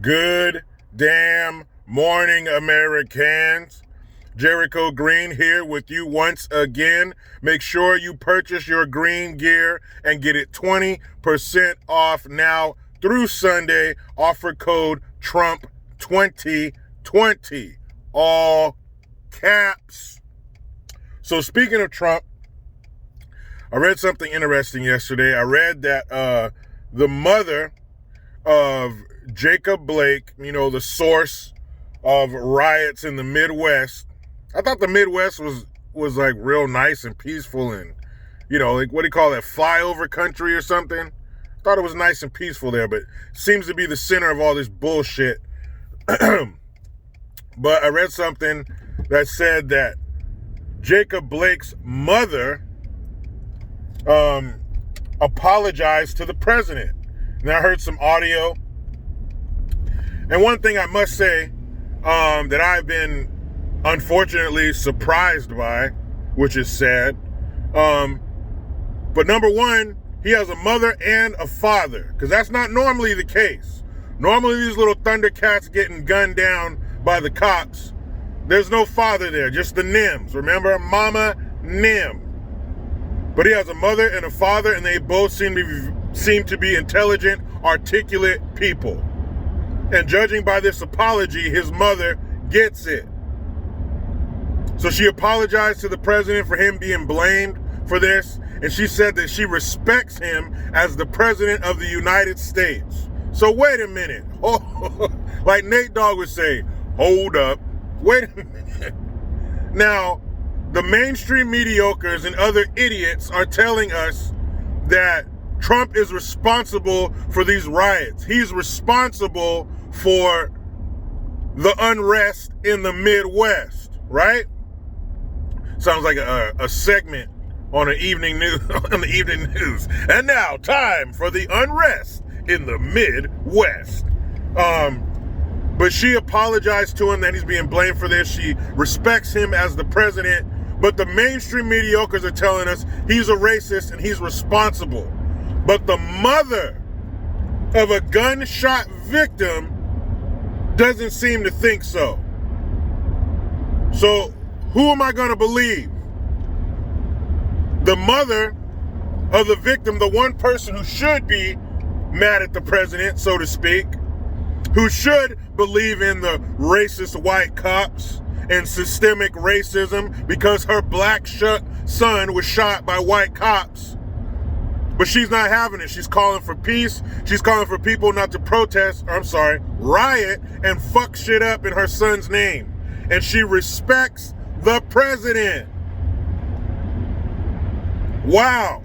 Good damn morning, Americans. Jericho Green here with you once again. Make sure you purchase your green gear and get it 20% off now through Sunday. Offer code TRUMP2020. All caps. So speaking of Trump, I read something interesting yesterday. I read that the mother of Jacob Blake, the source of riots in the Midwest. I thought the Midwest was like real nice and peaceful and, like what do you call that, flyover country or something? Thought it was nice and peaceful there, but seems to be the center of all this bullshit. But I read something that said that Jacob Blake's mother apologized to the president. And I heard some audio. And one thing I must say that I've been unfortunately surprised by, which is sad. But number one, he has a mother and a father, because that's not normally the case. Normally these little Thundercats getting gunned down by the cops, there's no father there, just the Nims. Remember, Mama Nim. But he has a mother and a father, and they both seem to be intelligent, articulate people. And judging by this apology, his mother gets it. So she apologized to the president for him being blamed for this, and she said that she respects him as the president of the United States. So wait a minute. Oh, like Nate Dogg would say, hold up. Wait a minute. Now, the mainstream mediocres and other idiots are telling us that Trump is responsible for these riots. He's responsible for the unrest in the Midwest, right? Sounds like a segment on an evening news on the evening news. And now, time for the unrest in the Midwest. But she apologized to him that he's being blamed for this. She respects him as the president. But the mainstream mediocres are telling us he's a racist and he's responsible. But the mother of a gunshot victim doesn't seem to think so. So who am I going to believe? The mother of the victim, the one person who should be mad at the president, so to speak, who should believe in the racist white cops and systemic racism because her black son was shot by white cops. But she's not having it. She's calling for peace. She's calling for people not to riot and fuck shit up in her son's name. And she respects the president. Wow.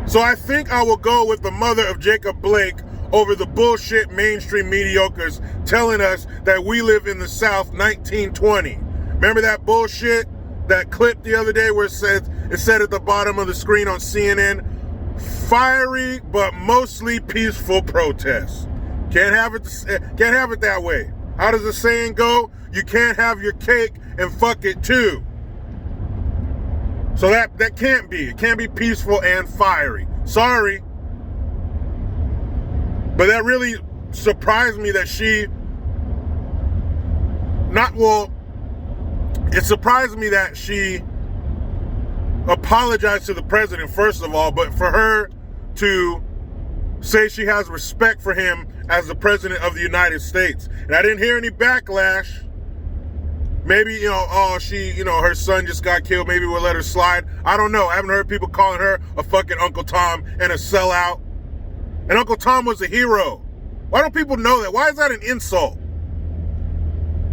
So I think I will go with the mother of Jacob Blake over the bullshit mainstream mediocres telling us that we live in the South 1920. Remember that bullshit, that clip the other day where it said at the bottom of the screen on CNN, fiery but mostly peaceful protests. Can't have it that way. How does the saying go? You can't have your cake and fuck it too. So that can't be. It can't be peaceful and fiery. Sorry. But that really surprised me that it surprised me that she apologized to the president, first of all, but for her to say she has respect for him as the president of the United States. And I didn't hear any backlash. Maybe, her son just got killed. Maybe we'll let her slide. I don't know. I haven't heard people calling her a fucking Uncle Tom and a sellout. And Uncle Tom was a hero. Why don't people know that? Why is that an insult?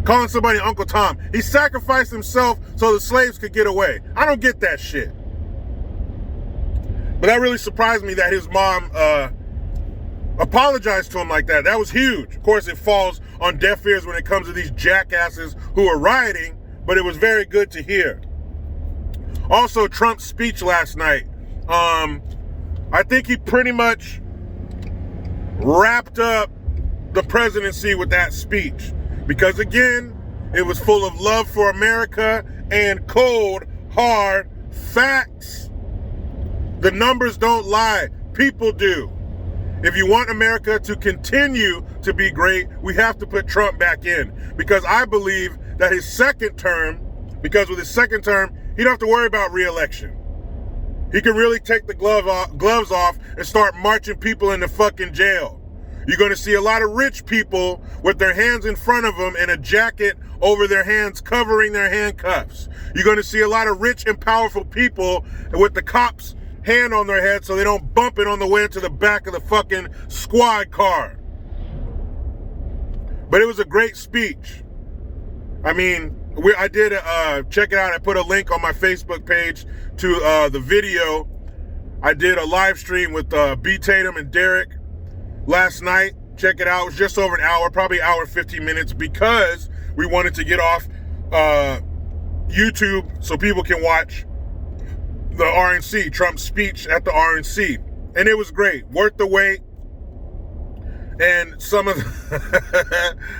Calling somebody Uncle Tom. He sacrificed himself so the slaves could get away. I don't get that shit. But that really surprised me that his mom apologized to him like that. That was huge. Of course, it falls on deaf ears when it comes to these jackasses who are rioting, but it was very good to hear. Also, Trump's speech last night. I think he pretty much wrapped up the presidency with that speech. Because again, it was full of love for America and cold, hard facts. The numbers don't lie. People do. If you want America to continue to be great, we have to put Trump back in, because I believe that his second term, because with his second term, he don't have to worry about re-election. He can really take the gloves off and start marching people into fucking jail. You're going to see a lot of rich people with their hands in front of them and a jacket over their hands covering their handcuffs. You're going to see a lot of rich and powerful people with the cops' hand on their head so they don't bump it on the way to the back of the fucking squad car. But it was a great speech. I mean, I did, check it out. I put a link on my Facebook page to the video. I did a live stream with B. Tatum and Derek last night. Check it out. It was just over an hour, probably an hour and 15 minutes, because we wanted to get off YouTube so people can watch the RNC, Trump's speech at the RNC. And it was great. Worth the wait. And some of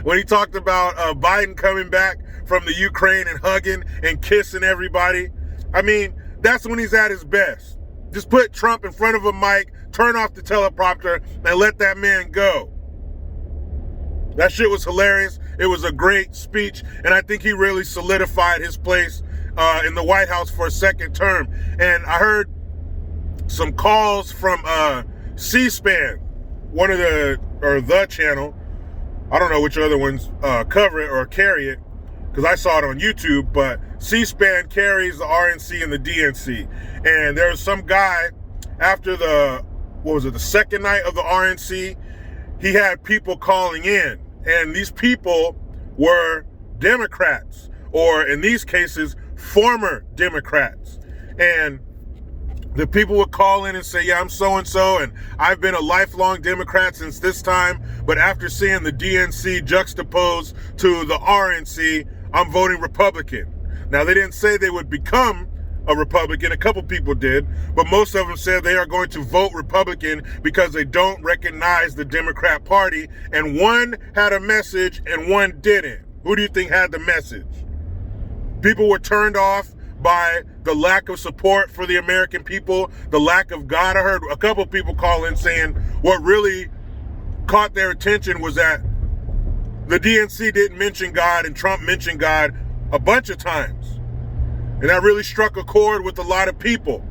when he talked about Biden coming back from the Ukraine and hugging and kissing everybody, I mean, that's when he's at his best. Just put Trump in front of a mic, turn off the teleprompter, and let that man go. That shit was hilarious. It was a great speech, and I think he really solidified his place in the White House for a second term. And I heard some calls from C-SPAN, one of the channel. I don't know which other ones cover it or carry it, because I saw it on YouTube, but C-SPAN carries the RNC and the DNC. And there was some guy after the second night of the RNC, he had people calling in, and these people were Democrats, or in these cases, former Democrats. And the people would call in and say, yeah, I'm so-and-so, and I've been a lifelong Democrat since this time, but after seeing the DNC juxtaposed to the RNC, I'm voting Republican. Now, they didn't say they would become a Republican. A couple people did, but most of them said they are going to vote Republican because they don't recognize the Democrat Party, and one had a message and one didn't. Who do you think had the message? People were turned off by the lack of support for the American people, the lack of God. I heard a couple people call in saying what really caught their attention was that the DNC didn't mention God and Trump mentioned God a bunch of times. And that really struck a chord with a lot of people.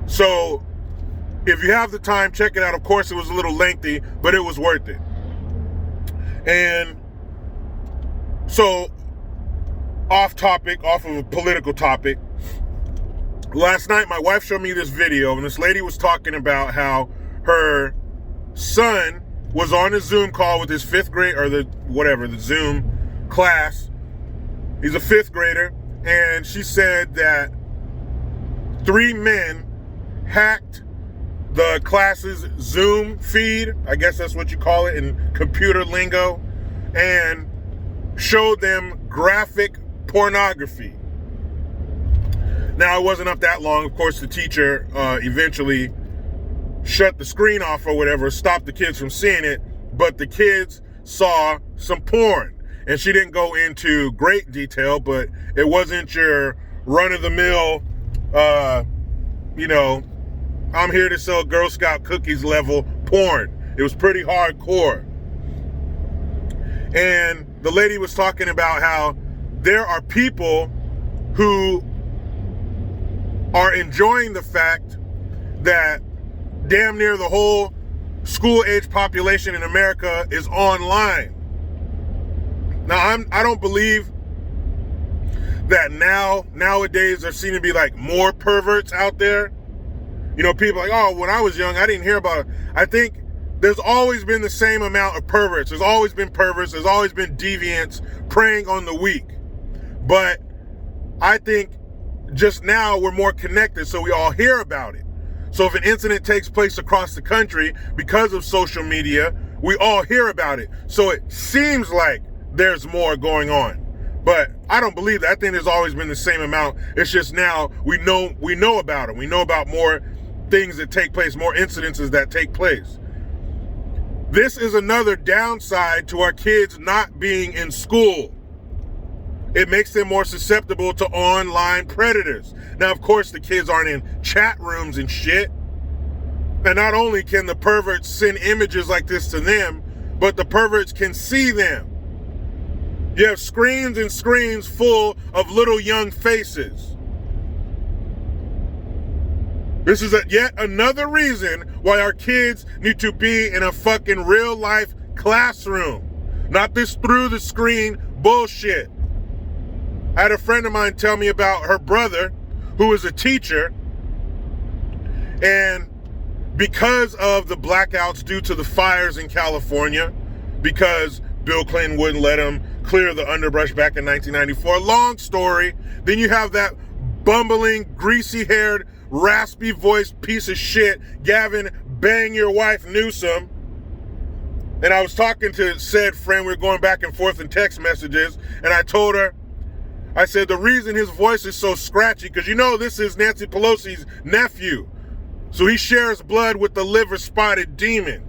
So if you have the time, check it out. Of course, it was a little lengthy, but it was worth it. And so, off of a political topic, last night my wife showed me this video, and this lady was talking about how her son was on a Zoom call with his fifth grade, or the Zoom class. He's a fifth grader, and she said that 3 men hacked the class's Zoom feed, I guess that's what you call it in computer lingo, and showed them graphic pornography. Now, it wasn't up that long. Of course, the teacher eventually shut the screen off or whatever, stopped the kids from seeing it, but the kids saw some porn. And she didn't go into great detail, but it wasn't your run-of-the-mill, I'm here to sell Girl Scout cookies level porn. It was pretty hardcore. And the lady was talking about how there are people who are enjoying the fact that damn near the whole school-age population in America is online. Now, I don't believe that nowadays there seem to be like more perverts out there. You know, people like, oh, when I was young, I didn't hear about it. I think there's always been the same amount of perverts. There's always been perverts. There's always been deviants preying on the weak. But I think just now we're more connected, so we all hear about it. So if an incident takes place across the country because of social media, we all hear about it. So it seems like there's more going on. But I don't believe that. I think there's always been the same amount. It's just now we know about them. We know about more things that take place, more incidences that take place. This is another downside to our kids not being in school. It makes them more susceptible to online predators. Now, of course, the kids aren't in chat rooms and shit. And not only can the perverts send images like this to them, but the perverts can see them. You have screens and screens full of little young faces. This is yet another reason why our kids need to be in a fucking real life classroom, not this through the screen bullshit. I had a friend of mine tell me about her brother who is a teacher, and because of the blackouts due to the fires in California, because Bill Clinton wouldn't let him clear the underbrush back in 1994, long story, then you have that bumbling, greasy-haired, raspy-voiced piece of shit, Gavin Bang Your Wife Newsom. And I was talking to said friend, we were going back and forth in text messages, and I told her, I said, the reason his voice is so scratchy, because you know this is Nancy Pelosi's nephew, so he shares blood with the liver-spotted demon.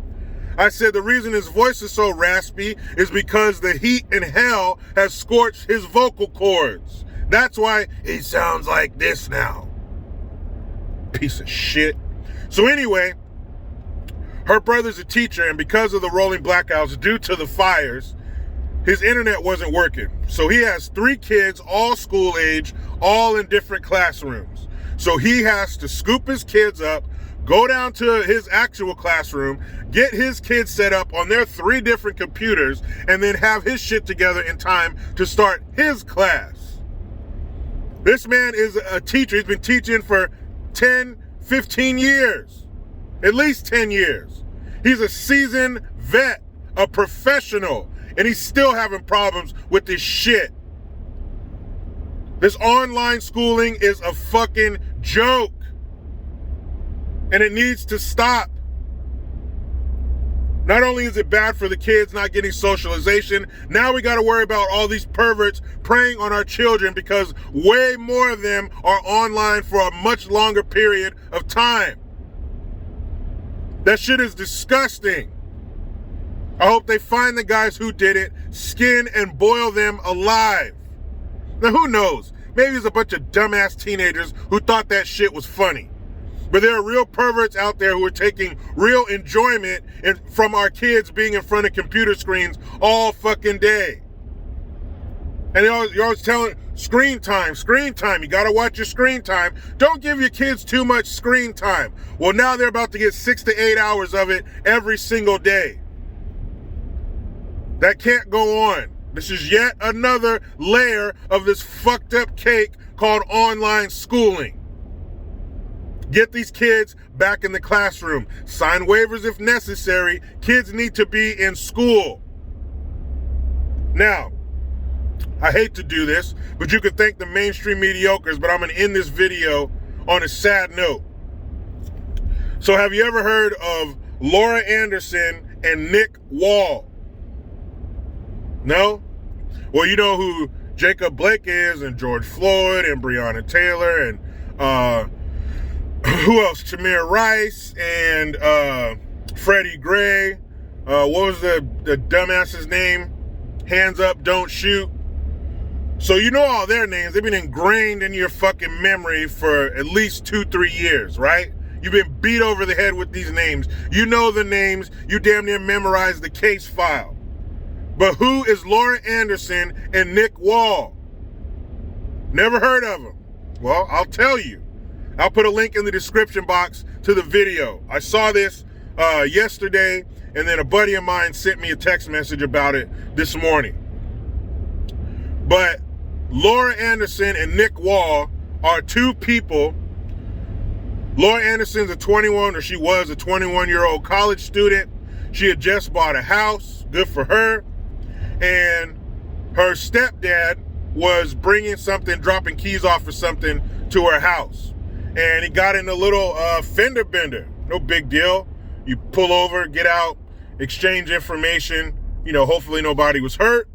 I said the reason his voice is so raspy is because the heat in hell has scorched his vocal cords. That's why he sounds like this now. Piece of shit. So anyway, her brother's a teacher, and because of the rolling blackouts due to the fires, his internet wasn't working. So he has 3 kids, all school age, all in different classrooms. So he has to scoop his kids up, go down to his actual classroom, get his kids set up on their 3 different computers, and then have his shit together in time to start his class. This man is a teacher. He's been teaching for 10, 15 years, at least 10 years. He's a seasoned vet, a professional, and he's still having problems with this shit. This online schooling is a fucking joke, and it needs to stop. Not only is it bad for the kids not getting socialization, now we got to worry about all these perverts preying on our children because way more of them are online for a much longer period of time. That shit is disgusting. I hope they find the guys who did it, skin and boil them alive. Now who knows? Maybe it's a bunch of dumbass teenagers who thought that shit was funny. But there are real perverts out there who are taking real enjoyment from our kids being in front of computer screens all fucking day. And you're always telling screen time. You gotta watch your screen time. Don't give your kids too much screen time. Well, now they're about to get 6 to 8 hours of it every single day. That can't go on. This is yet another layer of this fucked up cake called online schooling. Get these kids back in the classroom. Sign waivers if necessary. Kids need to be in school. Now, I hate to do this, but you can thank the mainstream mediocres, but I'm going to end this video on a sad note. So have you ever heard of Laura Anderson and Nick Wall? No? Well, you know who Jacob Blake is, and George Floyd, and Breonna Taylor, and who else? Tamir Rice, and Freddie Gray. What was the dumbass's name? Hands Up, Don't Shoot. So you know all their names. They've been ingrained in your fucking memory for at least 2-3 years, right? You've been beat over the head with these names. You know the names. You damn near memorized the case file. But who is Laura Anderson and Nick Wall? Never heard of them. Well, I'll tell you. I'll put a link in the description box to the video. I saw this yesterday, and then a buddy of mine sent me a text message about it this morning. But Laura Anderson and Nick Wall are 2 people. Laura Anderson's she was a 21-year-old college student. She had just bought a house. Good for her. And her stepdad was dropping keys off or something to her house. And he got in a little fender bender. No big deal. You pull over, get out, exchange information. You know, hopefully nobody was hurt.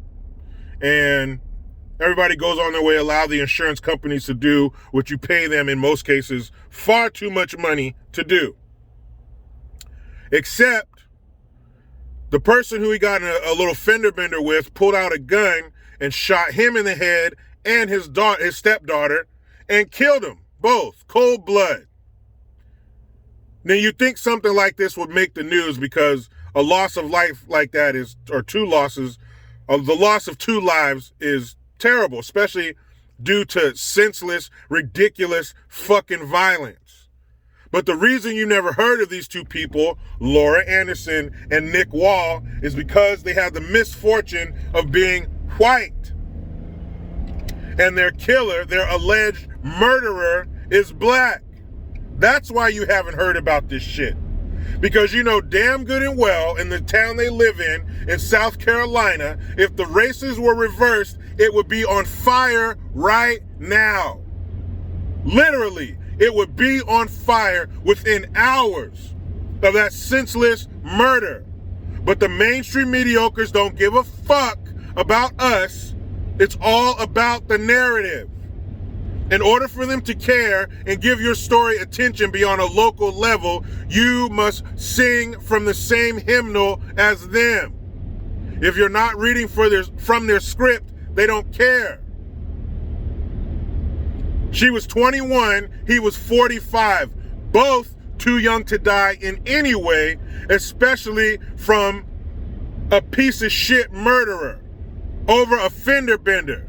And everybody goes on their way, allow the insurance companies to do what you pay them, in most cases, far too much money to do. Except the person who he got in a little fender bender with pulled out a gun and shot him in the head and his stepdaughter and killed them both, cold blood. Now, you think something like this would make the news because a loss of life like that is, or two losses, the loss of two lives is terrible, especially due to senseless, ridiculous fucking violence. But the reason you never heard of these two people, Laura Anderson and Nick Wall, is because they had the misfortune of being white. And their killer, their alleged murderer, is black. That's why you haven't heard about this shit. Because you know damn good and well, in the town they live in South Carolina, if the races were reversed, it would be on fire right now. Literally, it would be on fire within hours of that senseless murder. But the mainstream mediocres don't give a fuck about us. It's all about the narrative. In order for them to care and give your story attention beyond a local level, you must sing from the same hymnal as them. If you're not reading from their script, they don't care. She was 21, he was 45. Both too young to die in any way, especially from a piece of shit murderer over a fender bender.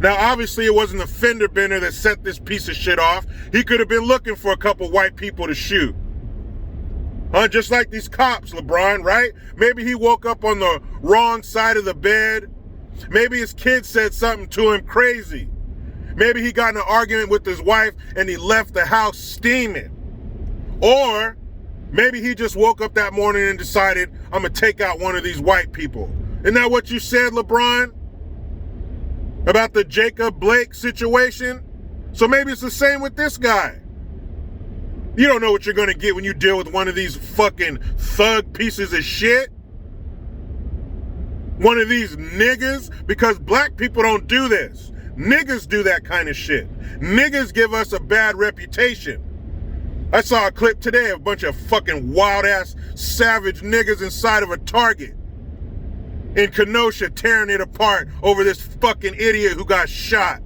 Now, obviously, it wasn't the fender bender that set this piece of shit off. He could have been looking for a couple white people to shoot. Just like these cops, LeBron, right? Maybe he woke up on the wrong side of the bed. Maybe his kid said something to him crazy. Maybe he got in an argument with his wife and he left the house steaming. Or maybe he just woke up that morning and decided, I'm going to take out one of these white people. Isn't that what you said, LeBron? About the Jacob Blake situation? So maybe it's the same with this guy. You don't know what you're going to get when you deal with one of these fucking thug pieces of shit. One of these niggas, because black people don't do this. Niggas do that kind of shit. Niggas give us a bad reputation. I saw a clip today of a bunch of fucking wild-ass savage niggas inside of a Target in Kenosha tearing it apart over this fucking idiot who got shot.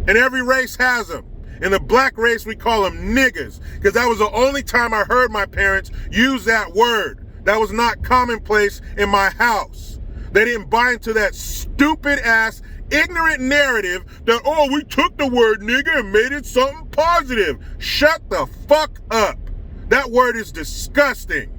And every race has them. In the black race, we call them niggas, because that was the only time I heard my parents use that word. That was not commonplace in my house. They didn't buy into that stupid ass, ignorant narrative that, oh, we took the word nigga and made it something positive. Shut the fuck up. That word is disgusting.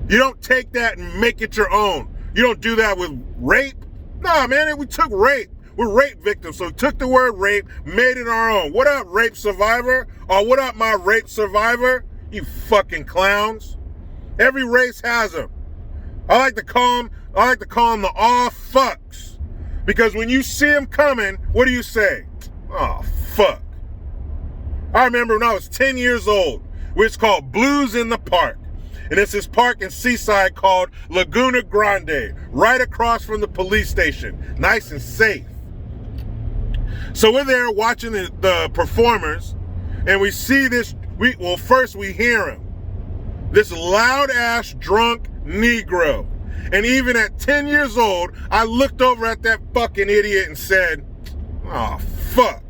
You don't take that and make it your own. You don't do that with rape. Nah, man, we took rape. We're rape victims, so we took the word rape, made it our own. What up, rape survivor? Or what up, my rape survivor? You fucking clowns. Every race has them. I like to call them the all fucks. Because when you see them coming, what do you say? Oh, fuck. I remember when I was 10 years old, it's called Blues in the Park. And it's this park in Seaside called Laguna Grande, right across from the police station. Nice and safe. So we're there watching the performers, and we see this, first we hear him. This loud-ass drunk Negro. And even at 10 years old, I looked over at that fucking idiot and said, oh, fuck.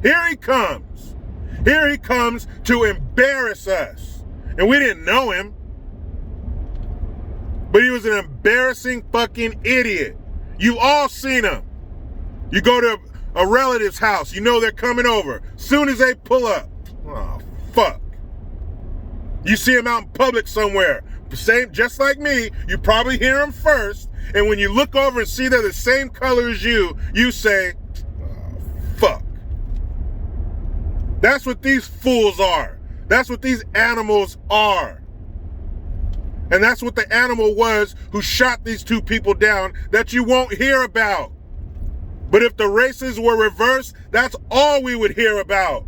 Here he comes. Here he comes to embarrass us. And we didn't know him. But he was an embarrassing fucking idiot. You've all seen him. You go to a relative's house, you know they're coming over. Soon as they pull up, oh, fuck. You see him out in public somewhere, just like me, you probably hear him first, and when you look over and see they're the same color as you, you say, oh, fuck. That's what these fools are. That's what these animals are. And that's what the animal was who shot these two people down that you won't hear about. But if the races were reversed, that's all we would hear about.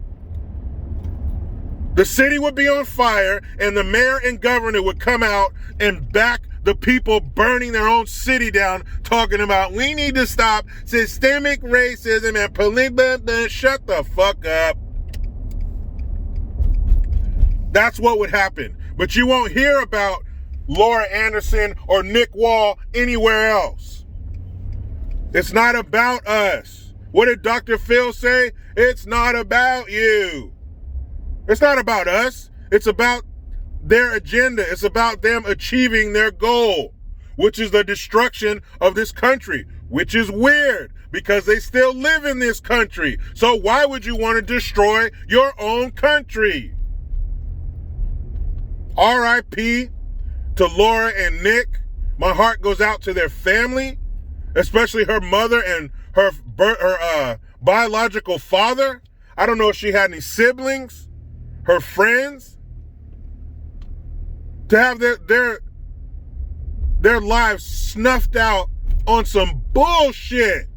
The city would be on fire, and the mayor and governor would come out and back the people burning their own city down, talking about, we need to stop systemic racism and police. Shut the fuck up. That's what would happen. But you won't hear about Laura Anderson or Nick Wall anywhere else. It's not about us. What did Dr. Phil say? It's not about you. It's not about us. It's about their agenda. It's about them achieving their goal, which is the destruction of this country, which is weird because they still live in this country. So why would you want to destroy your own country? R.I.P. to Laura and Nick. My heart goes out to their family, especially her mother and her biological father. I don't know if she had any siblings, her friends. To have their lives snuffed out on some bullshit.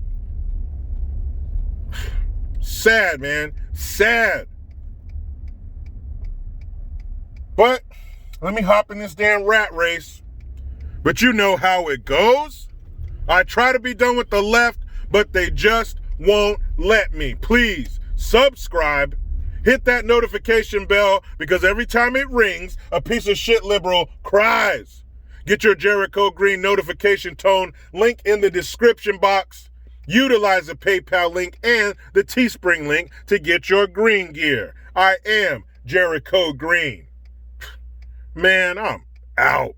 Sad, man. Sad. But let me hop in this damn rat race. But you know how it goes. I try to be done with the left, but they just won't let me. Please subscribe. Hit that notification bell because every time it rings, a piece of shit liberal cries. Get your Jericho Green notification tone link in the description box. Utilize the PayPal link and the Teespring link to get your green gear. I am Jericho Green. Man, I'm out.